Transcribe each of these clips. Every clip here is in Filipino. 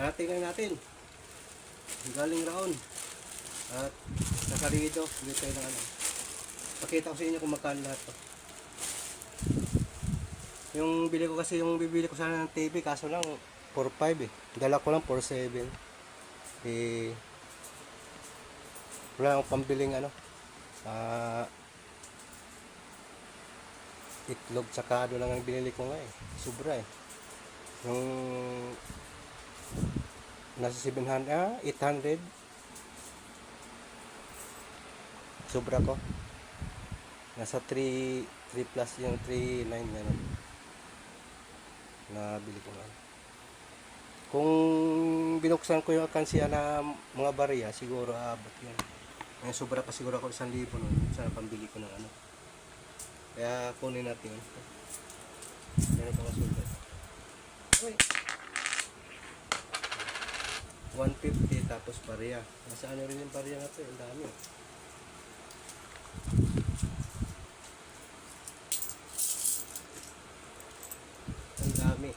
Tingnan natin. Galing raon. At nakarido. Dito tayo ng ano. Pakita ko sa inyo kung magkano lahat to. Yung bibili ko sana ng TV, kaso lang 4.5 eh. Dala ko lang 4.7. Eh, wala akong pambiling ano. Itlog tsaka ano lang ang binili ko nga eh. Sobra eh. Yung nasa 800. Sobra ko. Nasa 3 plus yung 3.9 ganun. Nabili ko nga. Kung binuksan ko yung akansiya na mga barya, siguro abot yun. Ngayon, sobra pa siguro ako 1,000 nun. Sana pambili ko ng ano. Kaya kunin natin yun. Meron pa masulat. Uy! 150 tapos barya. Nasa ano rin yung barya na to. Ang dami. Ang dami.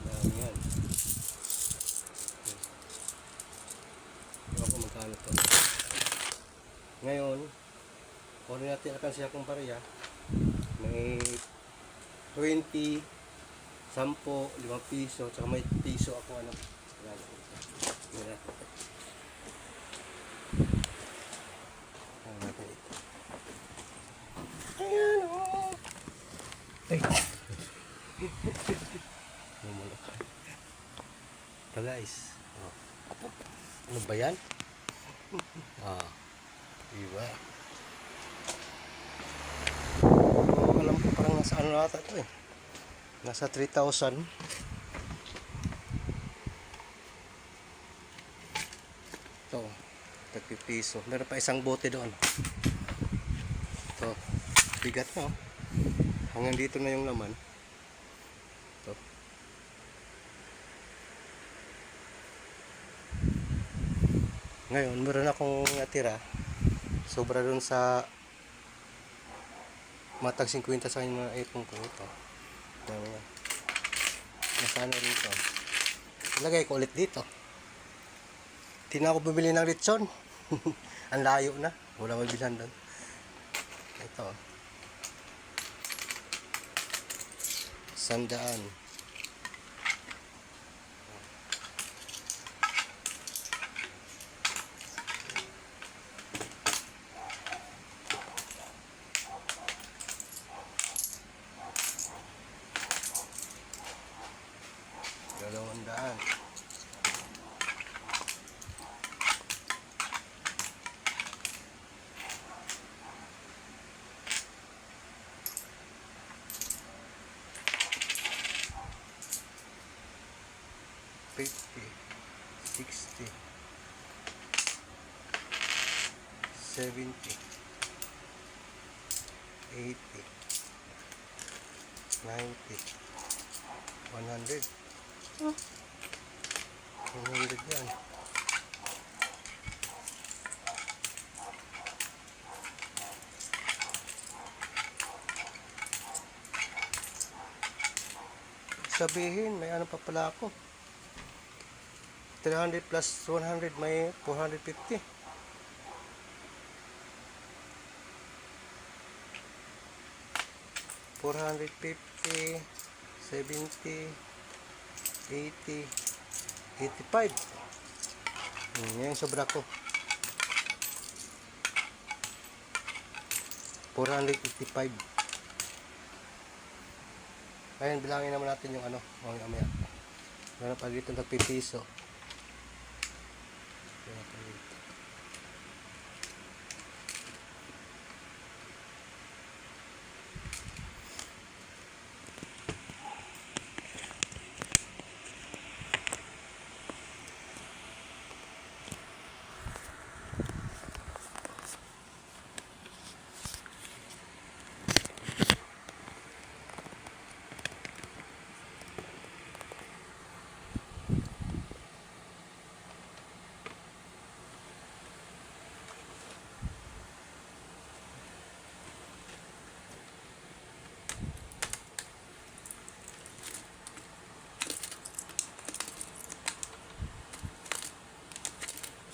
Dami yan. Ewan ko magkano to. Ngayon, kunin natin akan siya kung barya. May 20, 10, 5 piso, tsaka may piso ako ano. Ayan o. Ay. Namulok. Ito guys. Oh. Ano ba yan? Diba? Alam ko parang nasa ano nata ito eh. Nasa 3,000. Ito. 30 piso. Meron pa isang bote doon. Ito. Bigat na oh. Hanggang dito na yung laman. Ito. Ngayon, meron akong natira. Sobra dun sa matag 50 sa kanyang mga ipong ko ito. Nasaan rito? Ilagay ko ulit dito. Hindi na ako bumili ng lechon. Ang layo na. Wala mabilhan doon. Ito. 100. Dalawandaan. $50, $60, $70, $80, $90, $100. 100 yan. Sabihin, may ano pa pala ako. 300 plus 100 may 450. 450, 70, 80, 85. Yan yung sobra ko. 485. Ngayon bilangin naman natin yung ano, mamaya. Meron pa dito nagpipiso. Meron pa dito.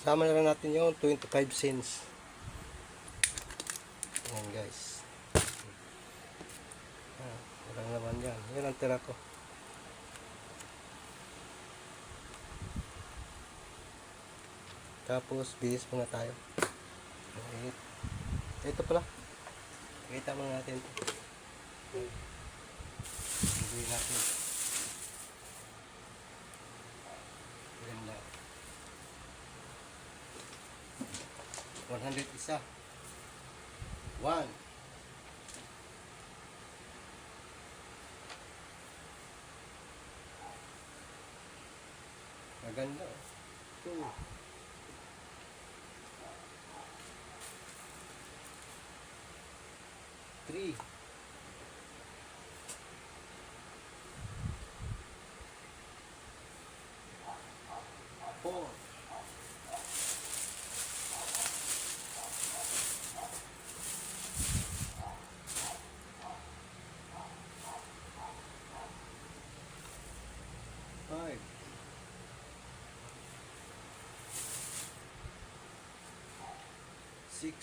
Isama na lang natin yung 25 cents. Ayan guys. Walang naman yan. Yan ang tira ko. Tapos bihis muna tayo. Ito pala. Kita muna natin ito. Hindi natin. Yan lang. 100 isa. 1. Maganda. 2. 3. 4. 5. 6.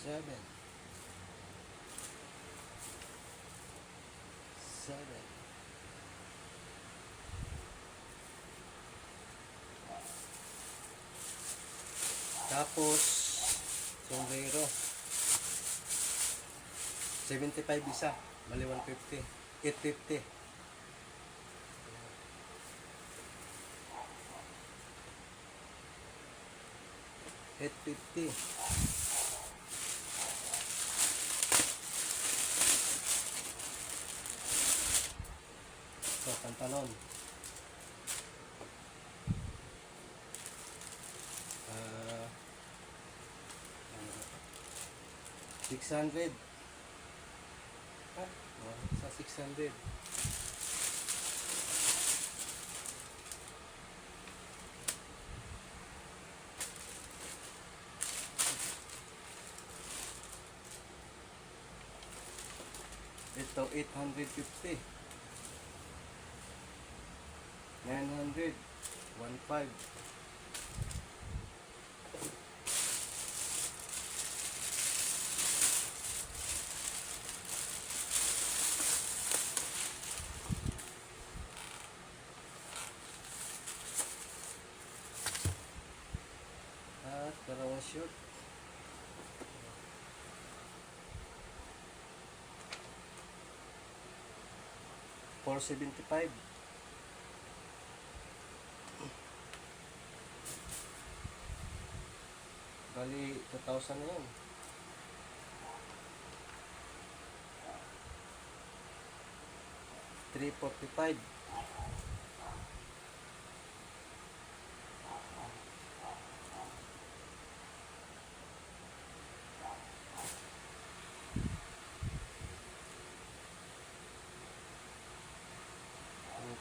7. 7. Tapos sombrero 75 isa, bali 150, 850. 850. So, pantalon. 600. Sa 600. Ito 850. 900. 1.5. At dalawang short. 475. Bali 2,000 na yun. 345.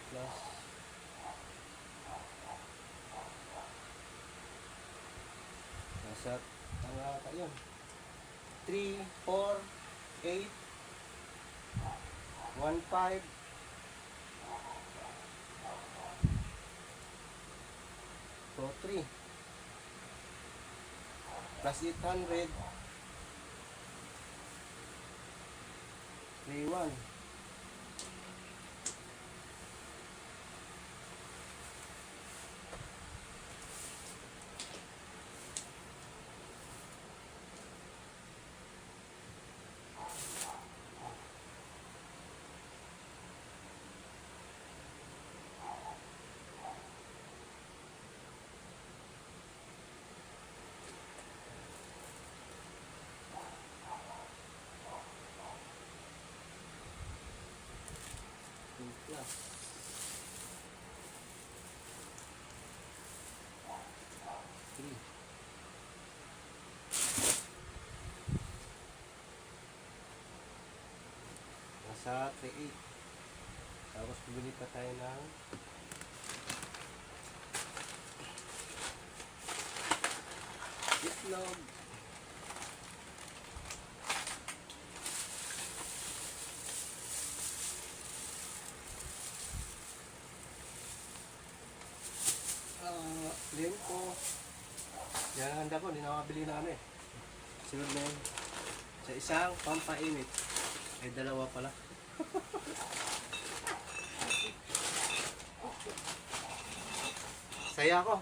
Plus nasa yun 3, 4, 8, 1.5, 2, 3 plus 800, 3, 1. Plus 3. Nasa 3.8. Tapos bibili pa tayo ng itlog. limpo. Yan ang handa ko, hindi na makabili na ano eh. Sunod na yun. Sa isang pampainit. Ay, dalawa pala. Saya ako.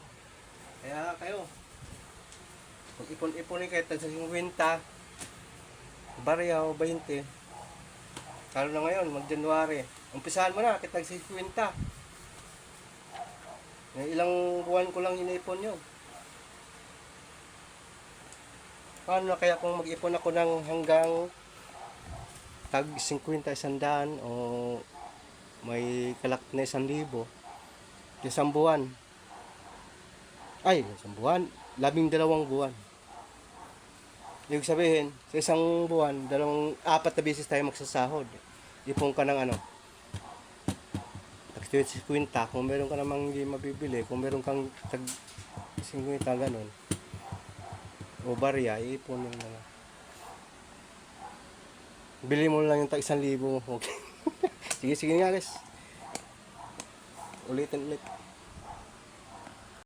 Kaya kayo, mag-ipon-iponin kayo tag sa 50, barya o 20. Lalo na ngayon, mag-January. Umpisahan mo na, kitag 50. Ilang buwan ko lang iniipon yun. Paano na kaya kung mag-ipon ako ng hanggang tag 50, 100 o may kalak na 1,000, isang buwan. Ay, isang buwan, 12 buwan. Ibig sabihin, sa isang buwan, 4 na beses tayo magsasahod. Ipon ka ng ano, tag 50, kung meron ka namang hindi mabibili, kung meron kang tag 50, ganun, o barya, ipon mo na lang. Bili mo lang yung tag 1,000. Okay. Sige nga guys. Ulitin ulit.